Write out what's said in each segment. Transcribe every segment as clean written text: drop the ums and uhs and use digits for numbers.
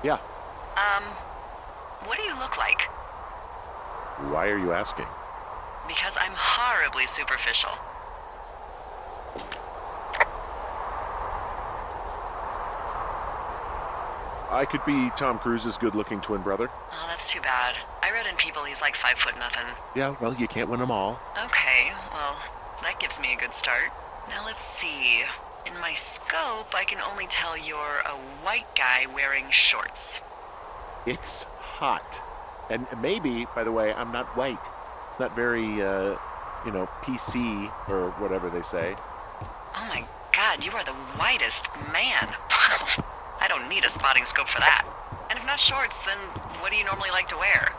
Yeah. Um, what do you look like? Why are you asking? Because I'm horribly superficial. I could be Tom Cruise's good-looking twin brother. Oh, that's too bad. I read in People he's like 5 foot nothing. Yeah, well, you can't win them all. Okay, well, that gives me a good start. Now let's see. In my scope, I can only tell you're a white guy wearing shorts. It's hot. And maybe, by the way, I'm not white. It's not very, PC or whatever they say. Oh my god, you are the whitest man. Wow. I don't need a spotting scope for that. And if not shorts, then what do you normally like to wear?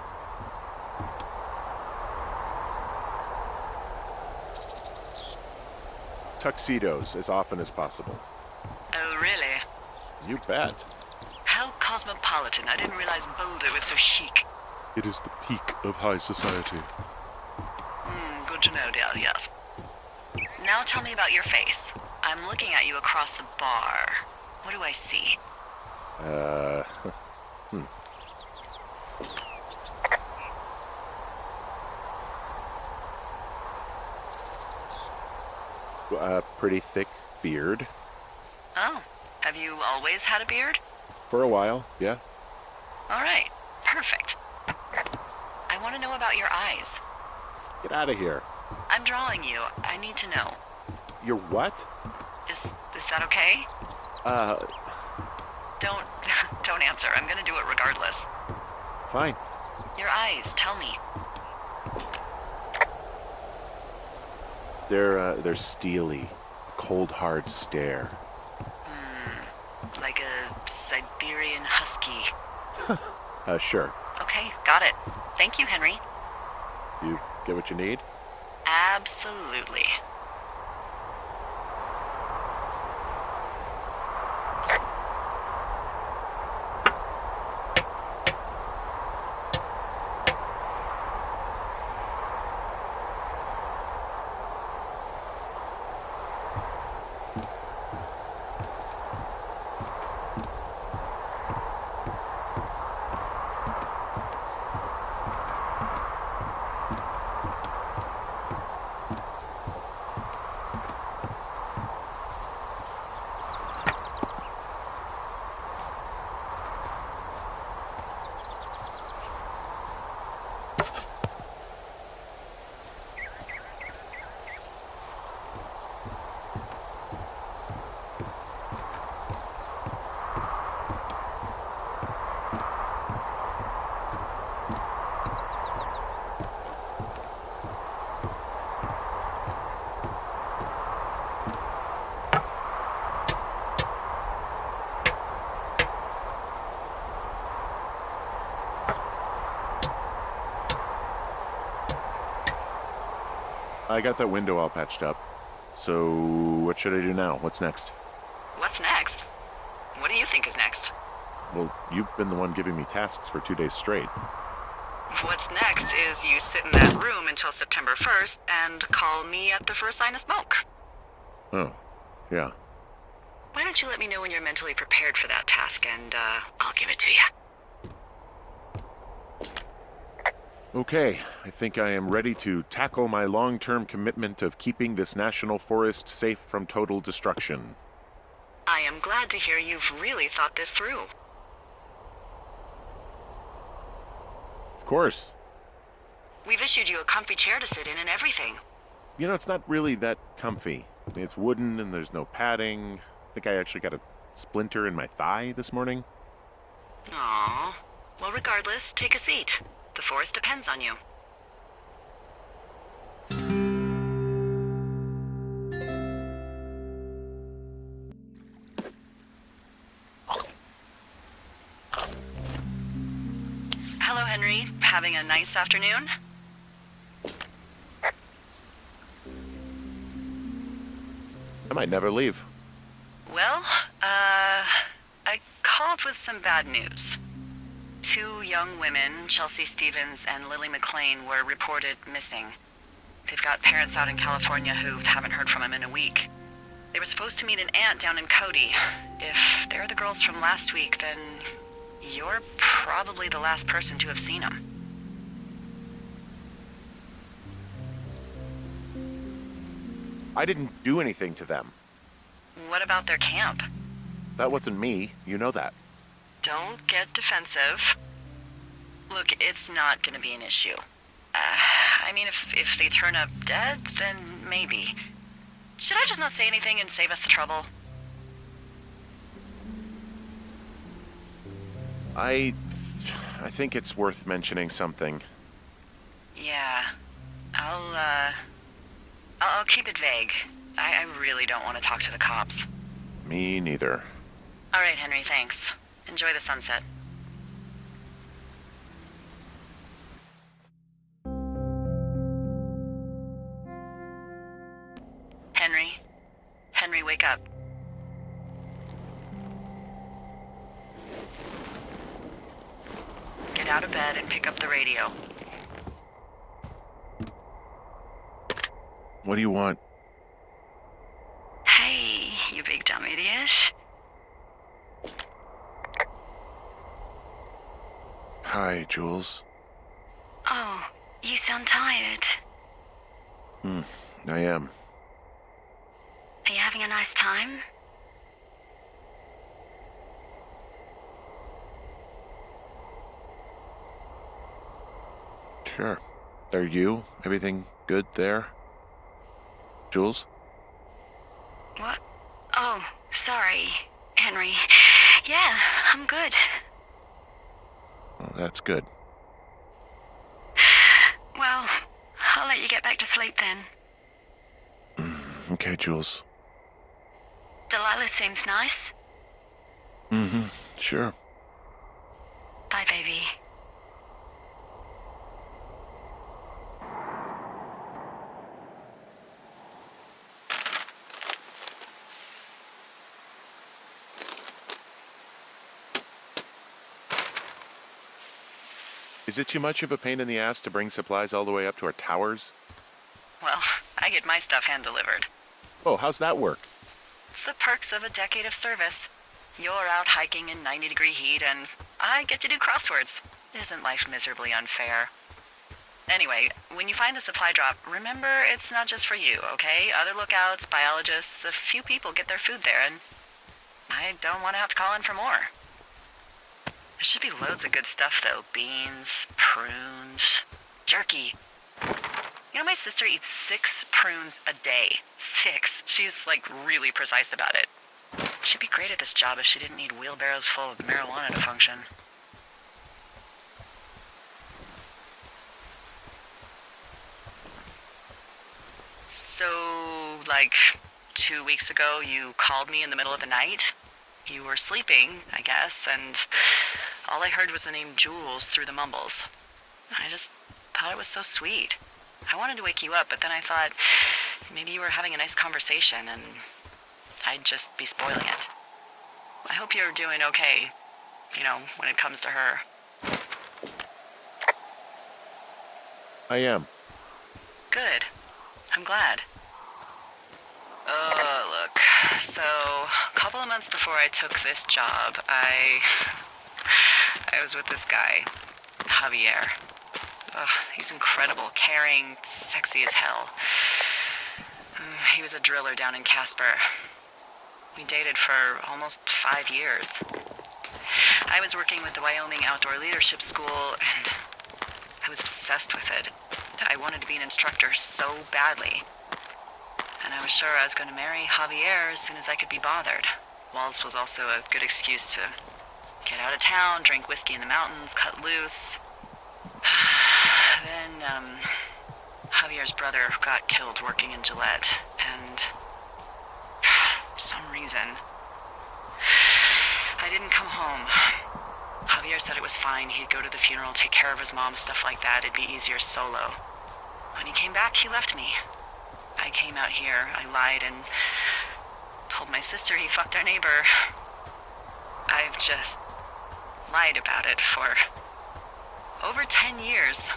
Tuxedos as often as possible. Oh, really? You bet. How cosmopolitan. I didn't realize Boulder was so chic. It is the peak of high society. Good to know, dear, yes. Now tell me about your face. I'm looking at you across the bar. What do I see? A pretty thick beard. Oh, have you always had a beard? For a while, yeah. All right, perfect. I want to know about your eyes. Get out of here. I'm drawing you. I need to know. You're what? Is that okay? Don't don't answer. I'm gonna do it regardless. Fine. Your eyes, tell me. They're steely. Cold, hard stare. Like a Siberian husky. Sure. Okay, got it. Thank you, Henry. You get what you need? Absolutely. I got that window all patched up. So, what should I do now? What's next? What's next? What do you think is next? Well, you've been the one giving me tasks for 2 days straight. What's next is you sit in that room until September 1st and call me at the first sign of smoke. Oh, yeah. Why don't you let me know when you're mentally prepared for that task and, I'll give it to you. Okay, I think I am ready to tackle my long-term commitment of keeping this national forest safe from total destruction. I am glad to hear you've really thought this through. Of course. We've issued you a comfy chair to sit in and everything. You know, it's not really that comfy. I mean, it's wooden and there's no padding. I think I actually got a splinter in my thigh this morning. Aww. Well, regardless, take a seat. The forest depends on you. Hello, Henry. Having a nice afternoon? I might never leave. Well, I called with some bad news. 2 young women, Chelsea Stevens and Lily McLean, were reported missing. They've got parents out in California who haven't heard from them in a week. They were supposed to meet an aunt down in Cody. If they're the girls from last week, then you're probably the last person to have seen him. I didn't do anything to them. What about their camp? That wasn't me. You know that. Don't get defensive. Look, it's not gonna be an issue. I mean, if they turn up dead, then maybe. Should I just not say anything and save us the trouble? I think it's worth mentioning something. Yeah. I'll keep it vague. I really don't want to talk to the cops. Me neither. All right, Henry, thanks. Enjoy the sunset. Henry? Henry, wake up. Get out of bed and pick up the radio. What do you want? Hey, you big dumb idiot. Hi, Jules. Oh, you sound tired. I am. Are you having a nice time? Sure. Are you? Everything good there? Jules? What? Oh, sorry, Henry. Yeah, I'm good. Oh, that's good. Well, I'll let you get back to sleep then. Okay, Jules. Delilah seems nice. Sure. Bye, baby. Is it too much of a pain in the ass to bring supplies all the way up to our towers? Well, I get my stuff hand-delivered. Oh, how's that work? It's the perks of a decade of service. You're out hiking in 90-degree heat, and I get to do crosswords. Isn't life miserably unfair? Anyway, when you find a supply drop, remember it's not just for you, okay? Other lookouts, biologists, a few people get their food there, and I don't want to have to call in for more. There should be loads of good stuff, though. Beans, prunes, jerky. You know, my sister eats 6 prunes a day. 6. She's, really precise about it. She'd be great at this job if she didn't need wheelbarrows full of marijuana to function. So, 2 weeks ago, you called me in the middle of the night? You were sleeping, I guess, and all I heard was the name Jules through the mumbles. I just thought it was so sweet. I wanted to wake you up, but then I thought maybe you were having a nice conversation and I'd just be spoiling it. I hope you're doing okay, when it comes to her. I am. Good. I'm glad. Look. So, a couple of months before I took this job, I was with this guy, Javier. He's incredible, caring, sexy as hell. He was a driller down in Casper. We dated for almost 5 years. I was working with the Wyoming Outdoor Leadership School, and I was obsessed with it. I wanted to be an instructor so badly. And I was sure I was going to marry Javier as soon as I could be bothered. Walls was also a good excuse to get out of town, drink whiskey in the mountains, cut loose. Then, Javier's brother got killed working in Gillette, and for some reason, I didn't come home. Javier said it was fine. He'd go to the funeral, take care of his mom, stuff like that. It'd be easier solo. When he came back, he left me. I came out here, I lied, and told my sister he fucked our neighbor. I've just lied about it for over 10 years.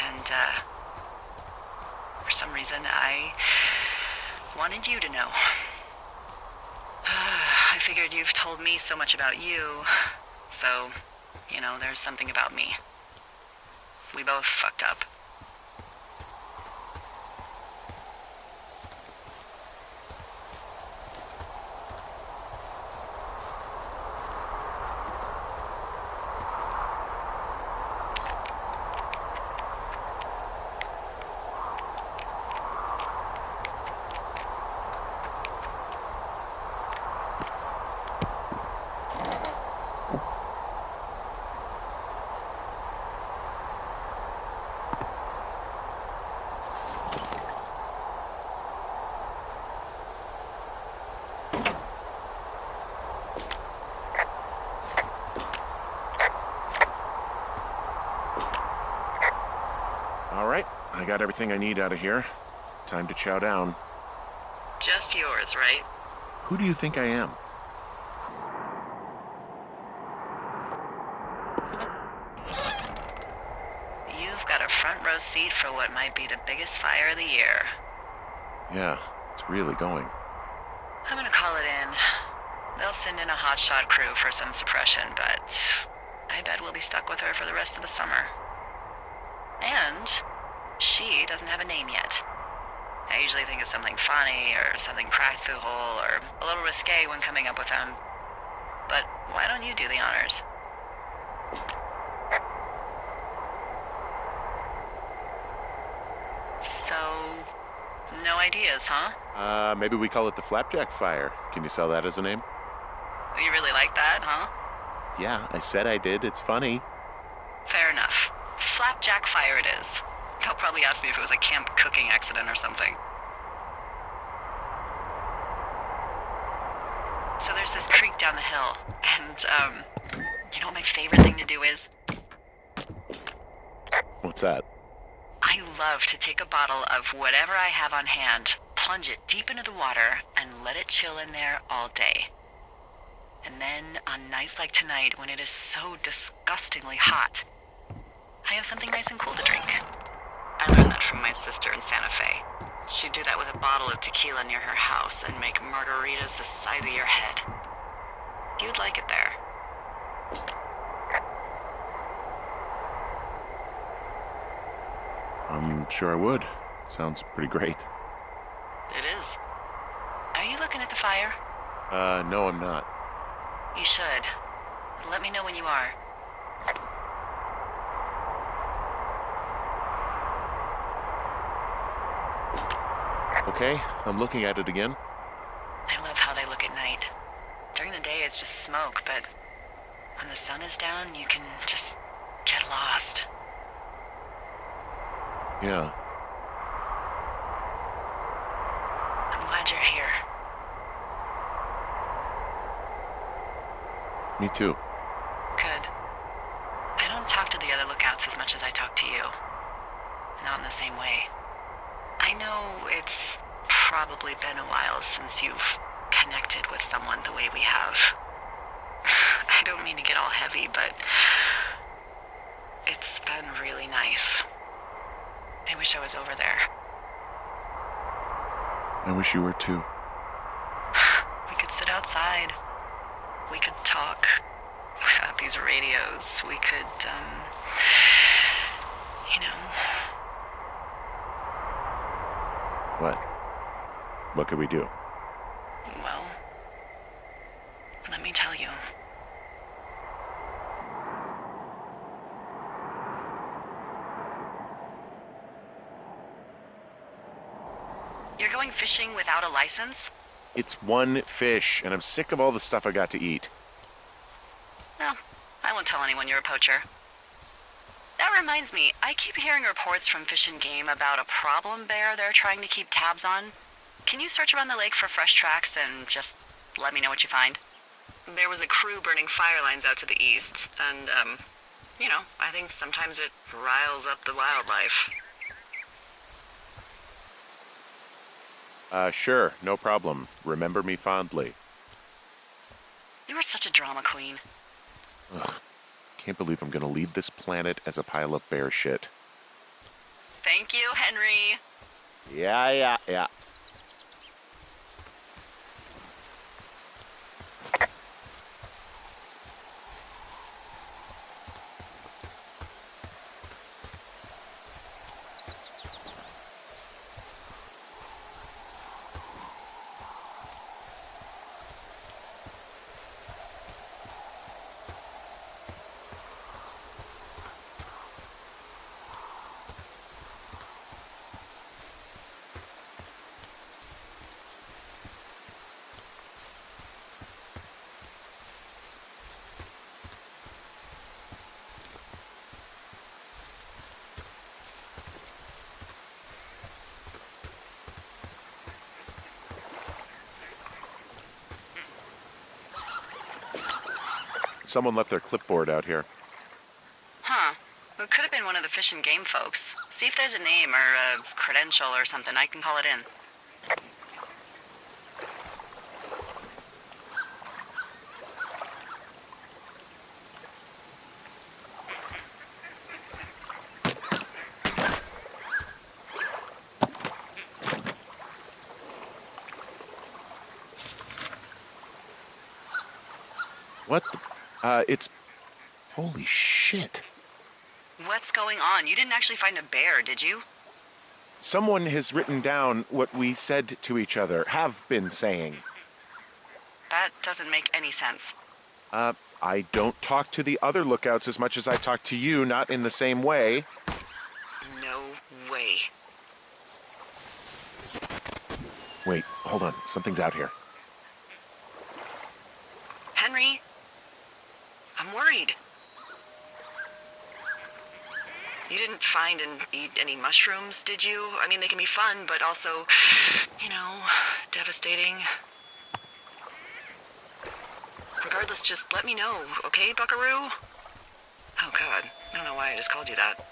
And, for some reason, I wanted you to know. I figured you've told me so much about you, so, there's something about me. We both fucked up. All right, I got everything I need out of here. Time to chow down. Just yours, right? Who do you think I am? You've got a front row seat for what might be the biggest fire of the year. Yeah, it's really going. I'm gonna call it in. They'll send in a hotshot crew for some suppression, but I bet we'll be stuck with her for the rest of the summer. And she doesn't have a name yet. I usually think of something funny or something practical or a little risque when coming up with them. But why don't you do the honors? So, no ideas, huh? Maybe we call it the Flapjack Fire. Can you sell that as a name? You really like that, huh? Yeah, I said I did. It's funny. Fair enough. Flapjack Fire it is. They'll probably ask me if it was a camp cooking accident or something. So there's this creek down the hill, and, you know what my favorite thing to do is? What's that? I love to take a bottle of whatever I have on hand, plunge it deep into the water, and let it chill in there all day. And then, on nights like tonight, when it is so disgustingly hot, I have something nice and cool to drink. I learned that from my sister in Santa Fe. She'd do that with a bottle of tequila near her house and make margaritas the size of your head. You'd like it there. I'm sure I would. Sounds pretty great. It is. Are you looking at the fire? No, I'm not. You should. Let me know when you are. Okay, I'm looking at it again. I love how they look at night. During the day, it's just smoke, but when the sun is down, you can just get lost. Yeah. I'm glad you're here. Me too. Good. I don't talk to the other lookouts as much as I talk to you. Not in the same way. I know it's probably been a while since you've connected with someone the way we have. I don't mean to get all heavy, but it's been really nice. I wish I was over there. I wish you were too. We could sit outside. We could talk without these radios. We could, you know. What? What could we do? Well, let me tell you. You're going fishing without a license? It's one fish, and I'm sick of all the stuff I got to eat. No, I won't tell anyone you're a poacher. That reminds me, I keep hearing reports from Fish and Game about a problem bear they're trying to keep tabs on. Can you search around the lake for fresh tracks and just let me know what you find? There was a crew burning fire lines out to the east, and, you know, I think sometimes it riles up the wildlife. Sure, no problem. Remember me fondly. You were such a drama queen. Ugh. Can't believe I'm gonna leave this planet as a pile of bear shit. Thank you, Henry. Yeah. someone left their clipboard out here. Huh. It could have been one of the Fish and Game folks. See if there's a name or a credential or something. I can call it in. What the? It's... Holy shit. What's going on? You didn't actually find a bear, did you? Someone has written down what we said to each other, have been saying. That doesn't make any sense. I don't talk to the other lookouts as much as I talk to you, not in the same way. No way. Wait, hold on. Something's out here. Henry? I'm worried. You didn't find and eat any mushrooms, did you? I mean, they can be fun, but also, devastating. Regardless, just let me know, okay, buckaroo? Oh, God. I don't know why I just called you that.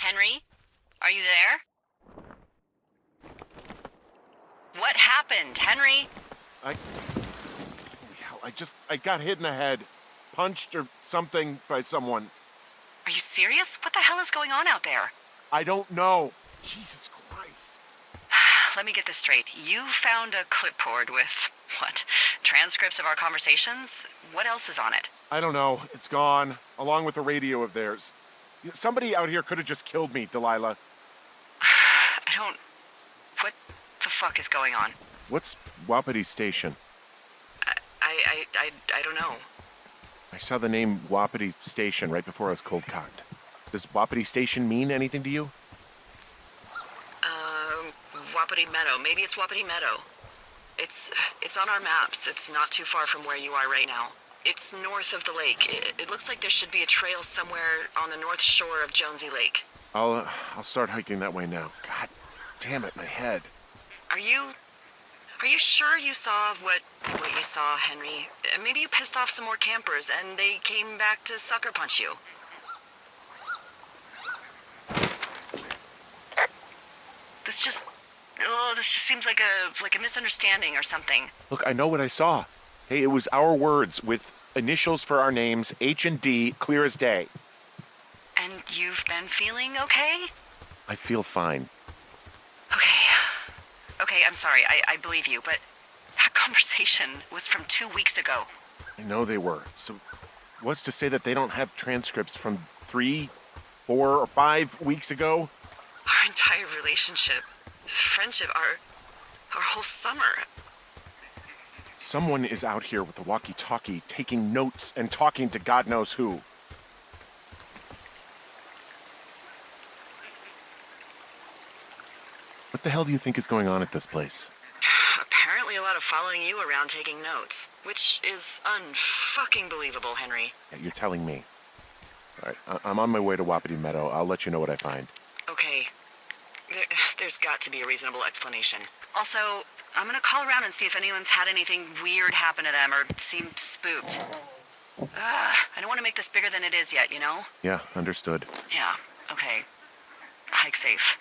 Henry? Are you there? What happened, Henry? Holy hell, I got hit in the head. Punched or something by someone. Are you serious? What the hell is going on out there? I don't know. Jesus Christ. Let me get this straight. You found a clipboard with, what, transcripts of our conversations? What else is on it? I don't know. It's gone, along with the radio of theirs. Somebody out here could have just killed me, Delilah. What the fuck is going on? What's Wapiti Station? I don't know. I saw the name Wapiti Station right before I was cold-cocked. Does Wapiti Station mean anything to you? Wapiti Meadow. Maybe it's Wapiti Meadow. It's on our maps. It's not too far from where you are right now. It's north of the lake. It looks like there should be a trail somewhere on the north shore of Jonesy Lake. I'll start hiking that way now. God damn it, my head. Are you sure you saw what you saw, Henry? Maybe you pissed off some more campers and they came back to sucker punch you. This just seems like a misunderstanding or something. Look, I know what I saw. Hey, it was our words with initials for our names, H and D, clear as day. And you've been feeling okay? I feel fine. Okay, I'm sorry. I believe you, but that conversation was from 2 weeks ago. I know they were. So what's to say that they don't have transcripts from 3, 4, or 5 weeks ago? Our entire relationship, friendship, our whole summer. Someone is out here with the walkie-talkie taking notes and talking to God knows who. What the hell do you think is going on at this place? Apparently a lot of following you around taking notes, which is unfucking believable, Henry. Yeah, you're telling me. All right, I'm on my way to Wapiti Meadow. I'll let you know what I find. Okay. There's got to be a reasonable explanation. Also, I'm gonna call around and see if anyone's had anything weird happen to them or seemed spooked. I don't want to make this bigger than it is yet, you know? Yeah, understood. Yeah, okay. Hike safe.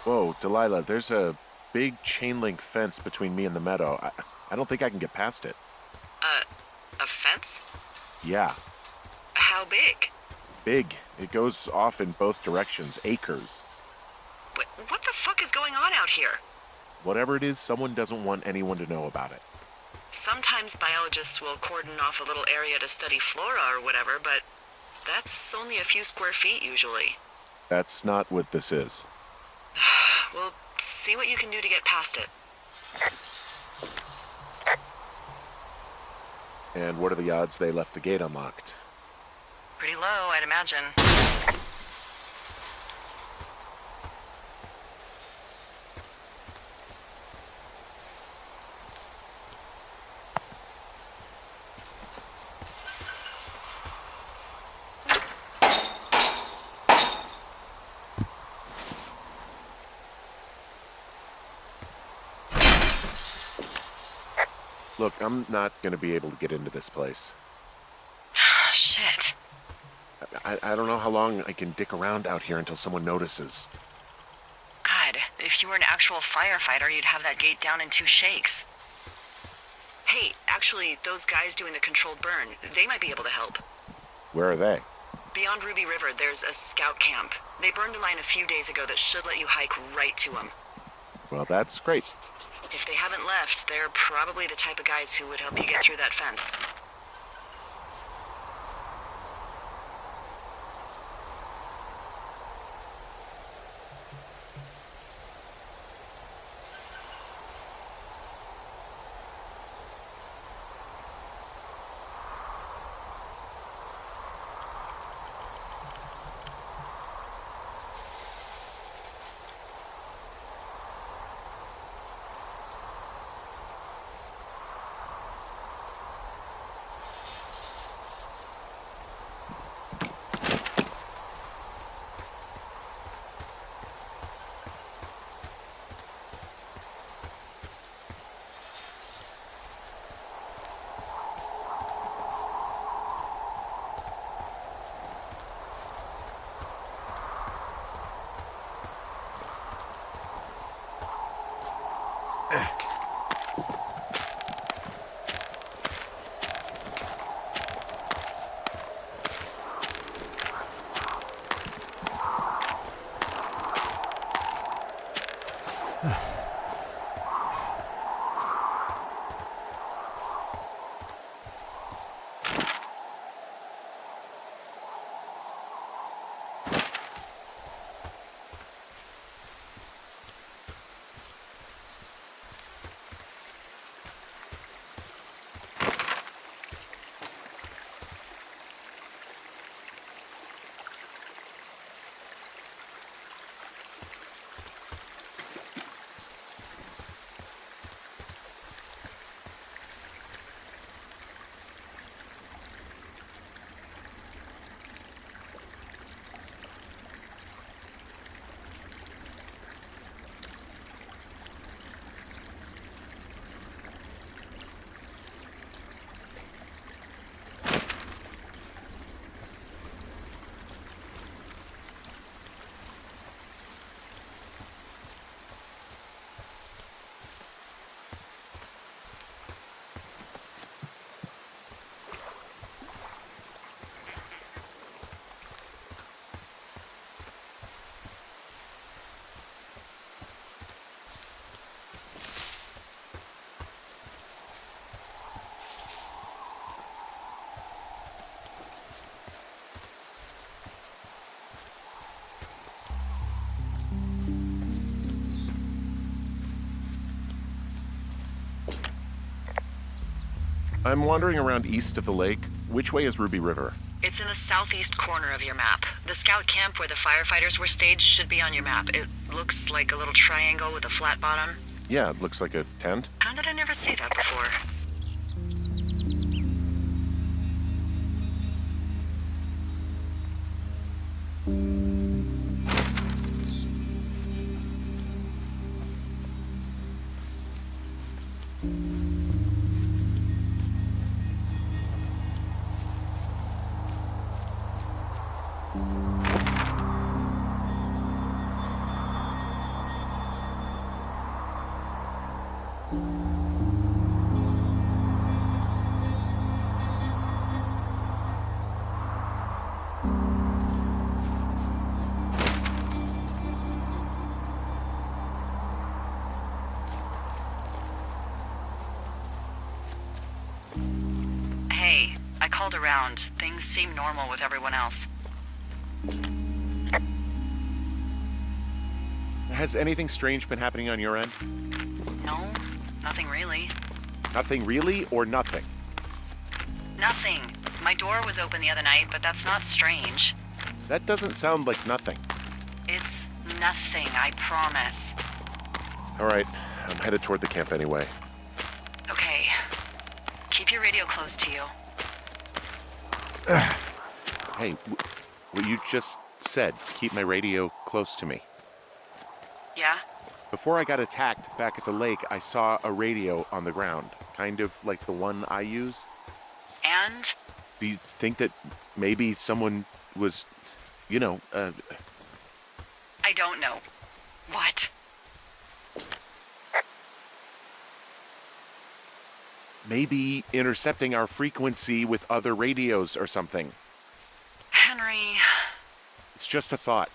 Whoa, Delilah, there's a big chain link fence between me and the meadow. I don't think I can get past it. A fence? Yeah, How big? big. It goes off in both directions, acres. What the fuck is going on out here? Whatever it is, someone doesn't want anyone to know about it. Sometimes biologists will cordon off a little area to study flora or whatever, but that's only a few square feet usually. That's not what this is. Well, see what you can do to get past it. And what are the odds they left the gate unlocked? Pretty low, I'd imagine. Look, I'm not gonna be able to get into this place. Shit. I don't know how long I can dick around out here until someone notices. God, if you were an actual firefighter, you'd have that gate down in 2 shakes. Hey, actually, those guys doing the controlled burn, they might be able to help. Where are they? Beyond Ruby River, there's a scout camp. They burned a line a few days ago that should let you hike right to them. Well, that's great. If they haven't left, they're probably the type of guys who would help you get through that fence. I'm wandering around east of the lake. Which way is Ruby River? It's in the southeast corner of your map. The scout camp where the firefighters were staged should be on your map. It looks like a little triangle with a flat bottom. Yeah, it looks like a tent. How did I never see that before? called around. Things seem normal with everyone else. Has anything strange been happening on your end? No, nothing really. Nothing really, or nothing? Nothing. My door was open the other night, but that's not strange. That doesn't sound like nothing. It's nothing, I promise. All right, I'm headed toward the camp anyway. Okay. Keep your radio close to you. Hey, what you just said, keep my radio close to me. Yeah? Before I got attacked back at the lake, I saw a radio on the ground, kind of like the one I use. And? Do you think that maybe someone was, I don't know. What? maybe intercepting our frequency with other radios or something? Henry, It's just a thought.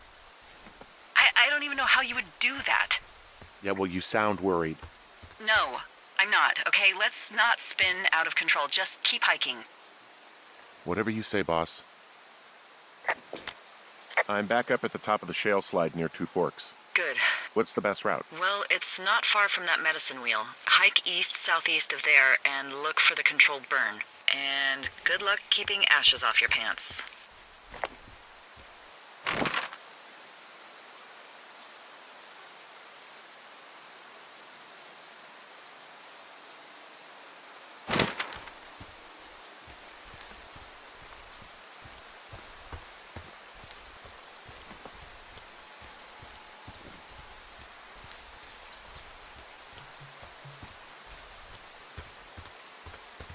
I don't even know how you would do that. Yeah, well, you sound worried. No, I'm not, okay? Let's not spin out of control. Just keep hiking. Whatever you say, boss. I'm back up at the top of the shale slide near Two Forks. Good. What's the best route? Well, it's not far from that medicine wheel. Hike east-southeast of there and look for the controlled burn. And good luck keeping ashes off your pants.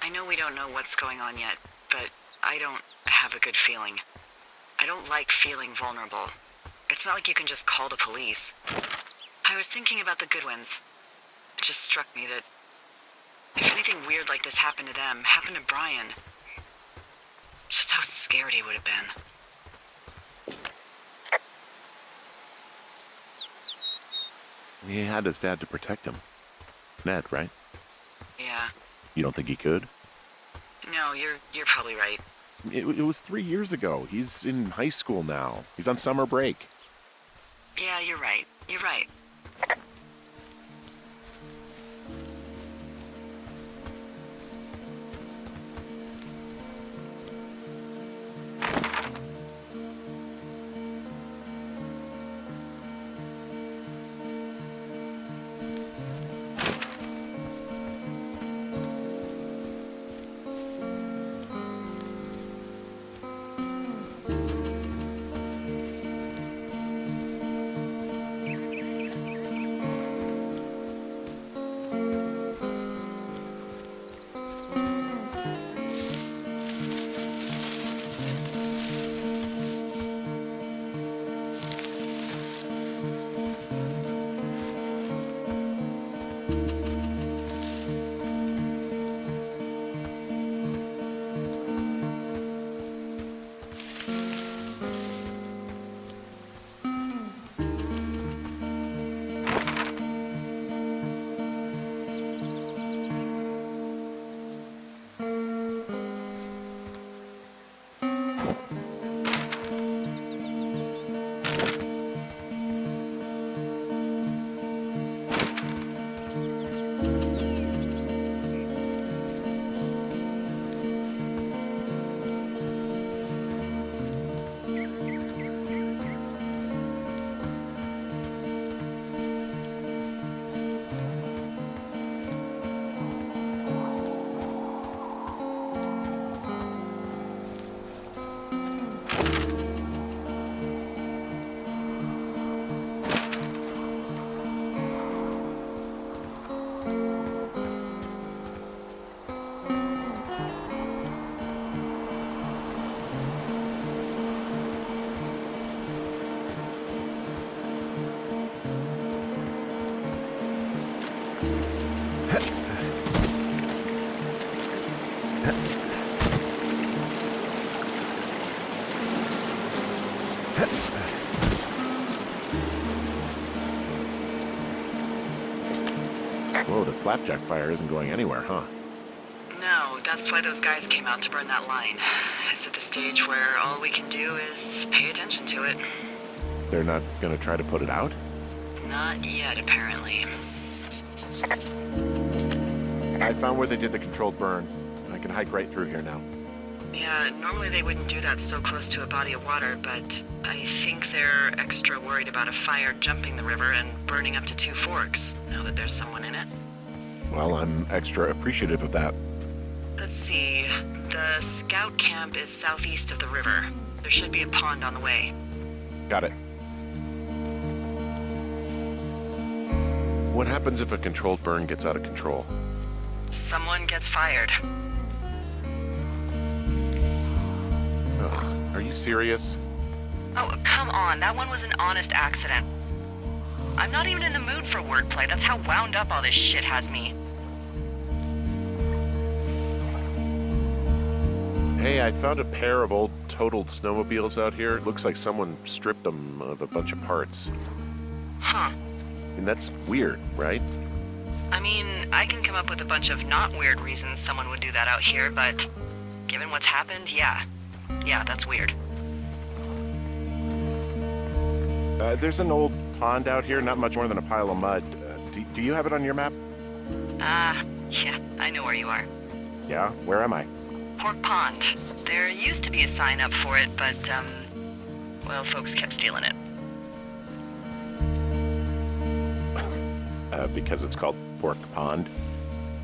I know we don't know what's going on yet, but I don't have a good feeling. I don't like feeling vulnerable. It's not like you can just call the police. I was thinking about the Goodwins. It just struck me that if anything weird like this happened to them, happened to Brian, just how scared he would have been. He had his dad to protect him. Ned, right? Yeah. You don't think he could? No, you're probably right. It was 3 years ago. He's in high school now. He's on summer break. Yeah, you're right. You're right. Whoa, the flapjack fire isn't going anywhere, huh? No, That's why those guys came out to burn that line. It's at the stage where all we can do is pay attention to it. They're not gonna try to put it out? Not yet, apparently. I found where they did the controlled burn. I can hike right through here now. Yeah, normally they wouldn't do that so close to a body of water, but I think they're extra worried about a fire jumping the river and burning up to 2 forks, now that there's someone in it. Well, I'm extra appreciative of that. Let's see. The scout camp is southeast of the river. There should be a pond on the way. Got it. What happens if a controlled burn gets out of control? Someone gets fired. Ugh, are you serious? Oh, come on. That one was an honest accident. I'm not even in the mood for wordplay. That's how wound up all this shit has me. Hey, I found a pair of old totaled snowmobiles out here. It looks like someone stripped them of a bunch of parts. Huh. And that's weird, right? I mean, I can come up with a bunch of not weird reasons someone would do that out here, but given what's happened, yeah. Yeah, that's weird. There's an old pond out here, not much more than a pile of mud. Do you have it on your map? Yeah, I know where you are. Yeah? Where am I? Pork Pond. There used to be a sign up for it, but, well, folks kept stealing it. Because it's called Pork Pond.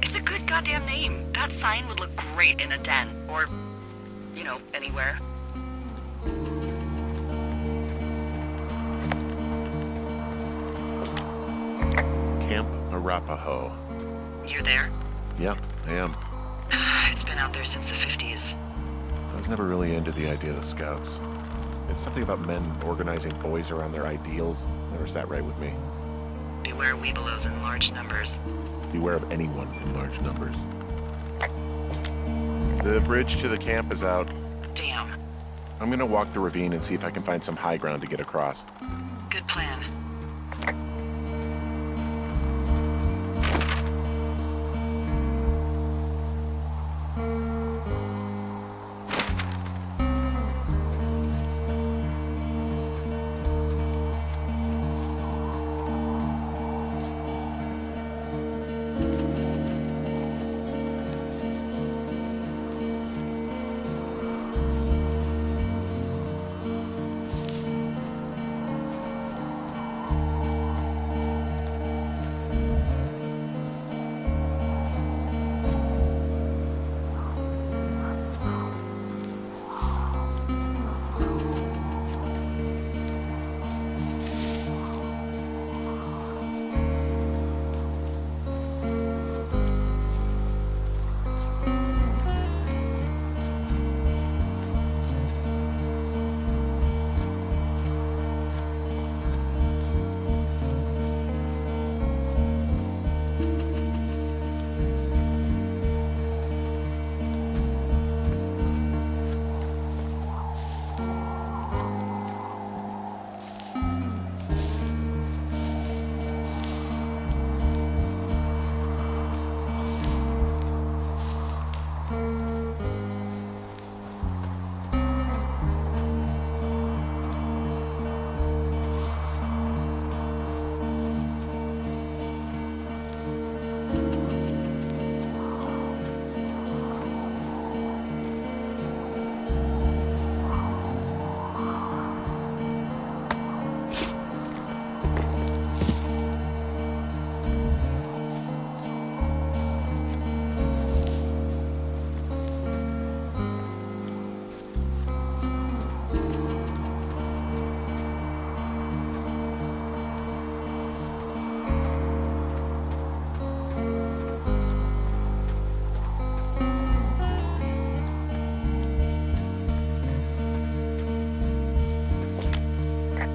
It's a good goddamn name. That sign would look great in a den, or, you know, anywhere. Camp Arapaho. You're there? Yeah, I am. It's been out there since the 50s. I was never really into the idea of the Scouts. It's something about men organizing boys around their ideals. Never sat right with me. Beware weebelows in large numbers. Beware of anyone in large numbers. The bridge to the camp is out. Damn. I'm gonna walk the ravine and see if I can find some high ground to get across. Good plan.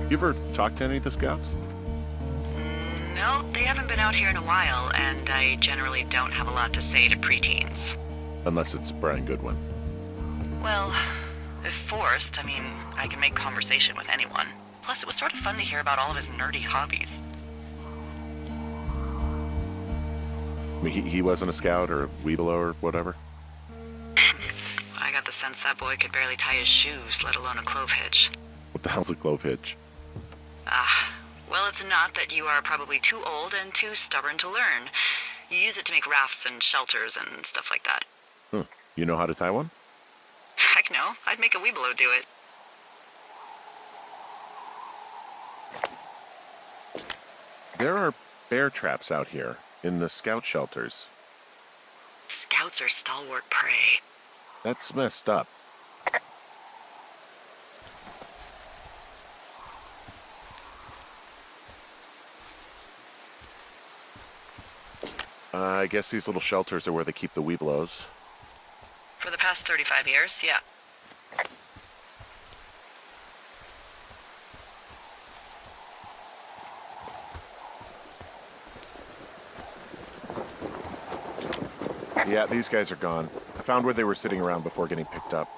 You ever talked to any of the Scouts? No, they haven't been out here in a while, and I generally don't have a lot to say to preteens. Unless it's Brian Goodwin. Well, if forced, I mean, I can make conversation with anyone. Plus, it was sort of fun to hear about all of his nerdy hobbies. I mean, he wasn't a Scout or a Weebelo or whatever? sense that boy could barely tie his shoes, let alone a clove hitch. What the hell's a clove hitch? Well, it's a knot that you are probably too old and too stubborn to learn. You use it to make rafts and shelters and stuff like that. You know how to tie one? Heck no, I'd make a Weebelo do it. There are bear traps out here in the scout shelters. Scouts are stalwart prey. That's messed up. I guess these little shelters are where they keep the Weeblos. For the past 35 years, yeah. Yeah, these guys are gone. I found where they were sitting around before getting picked up.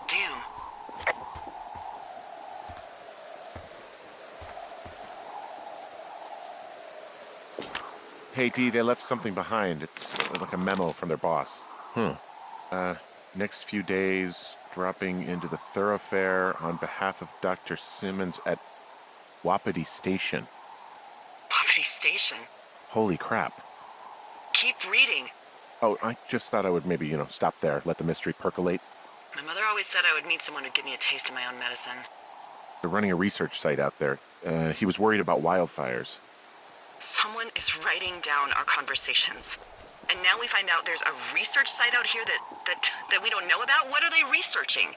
Damn. Hey, Dee, they left something behind. It's like a memo from their boss. Next few days, dropping into the thoroughfare on behalf of Dr. Simmons at Wapiti Station. Wapiti Station? Holy crap. Keep reading. Oh, I just thought I would maybe, stop there, let the mystery percolate. My mother always said I would meet someone who'd give me a taste of my own medicine. They're running a research site out there. He was worried about wildfires. Someone is writing down our conversations. And now we find out there's a research site out here that we don't know about? What are they researching?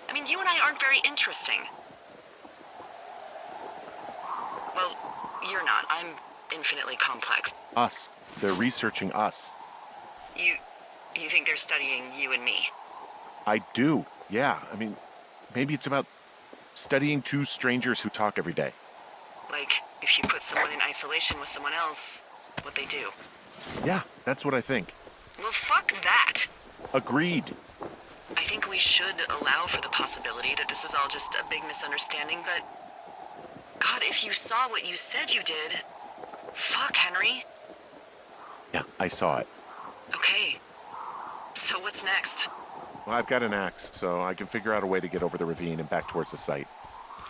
I mean, you and I aren't very interesting. Well, you're not. I'm infinitely complex. Us. They're researching us. You think they're studying you and me? I do. Yeah. I mean, maybe it's about studying two strangers who talk every day. Like, if you put someone in isolation with someone else, what they do. Yeah, that's what I think. Well, fuck that. Agreed. I think we should allow for the possibility that this is all just a big misunderstanding, but... God, if you saw what you said you did... Fuck, Henry. Yeah, I saw it. Okay. So what's next? Well, I've got an axe, so I can figure out a way to get over the ravine and back towards the site.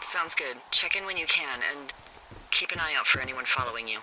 Sounds good. Check in when you can, and keep an eye out for anyone following you.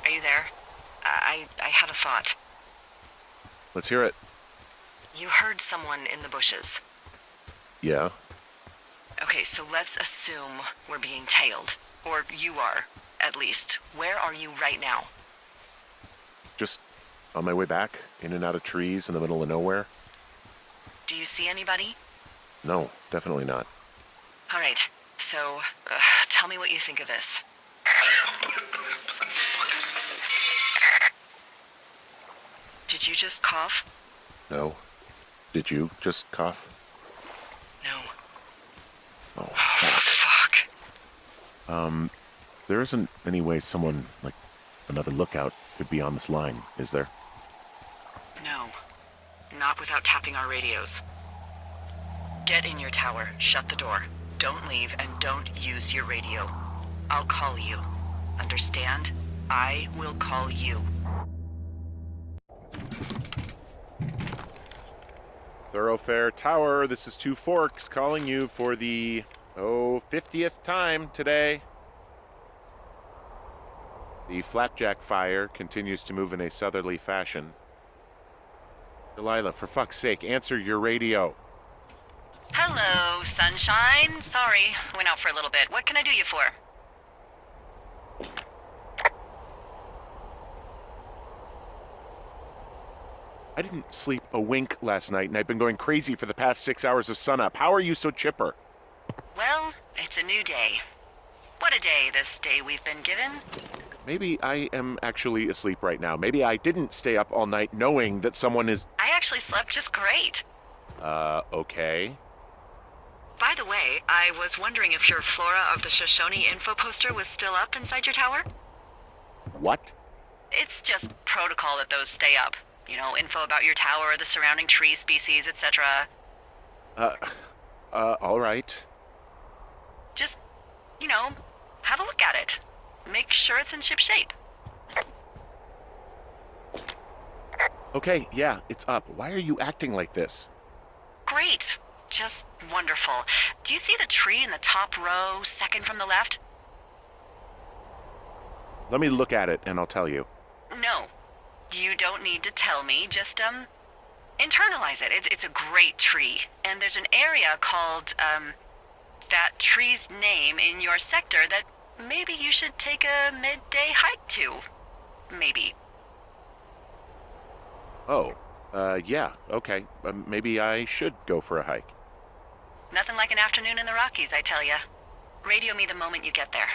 Are you there? I had a thought. Let's hear it. You heard someone in the bushes. Yeah? Okay, so let's assume we're being tailed. Or you are, at least. Where are you right now? Just on my way back, in and out of trees in the middle of nowhere? Do you see anybody? No, definitely not. All right, so tell me what you think of this. Did you just cough? No. Did you just cough? Oh, fuck. Fuck. There isn't any way someone, like another lookout, could be on this line, is there? No. Not without tapping our radios. Get in your tower, shut the door. Don't leave, and don't use your radio. I'll call you. Understand? I will call you. Thoroughfare Tower, this is Two Forks calling you for the, 50th time today. The flapjack fire continues to move in a southerly fashion. Delilah, for fuck's sake, answer your radio. Hello, sunshine. Sorry, went out for a little bit. What can I do you for? I didn't sleep a wink last night, and I've been going crazy for the past 6 hours of sunup. How are you so chipper? Well, it's a new day. What a day, this day we've been given. Maybe I am actually asleep right now. Maybe I didn't stay up all night knowing that someone is... I actually slept just great. Okay. By the way, I was wondering if your Flora of the Shoshone info poster was still up inside your tower? What? It's just protocol that those stay up. You know, info about your tower, the surrounding tree species, etc. All right. Just, you know, have a look at it. Make sure it's in ship shape. Okay, yeah, it's up. Why are you acting like this? Great. Just wonderful. Do you see the tree in the top row, second from the left? Let me look at it and I'll tell you. No. You don't need to tell me. Just, internalize it. It's a great tree. And there's an area called, that tree's name in your sector that maybe you should take a midday hike to. Maybe. Oh, yeah, okay. Maybe I should go for a hike. Nothing like an afternoon in the Rockies, I tell ya. Radio me the moment you get there.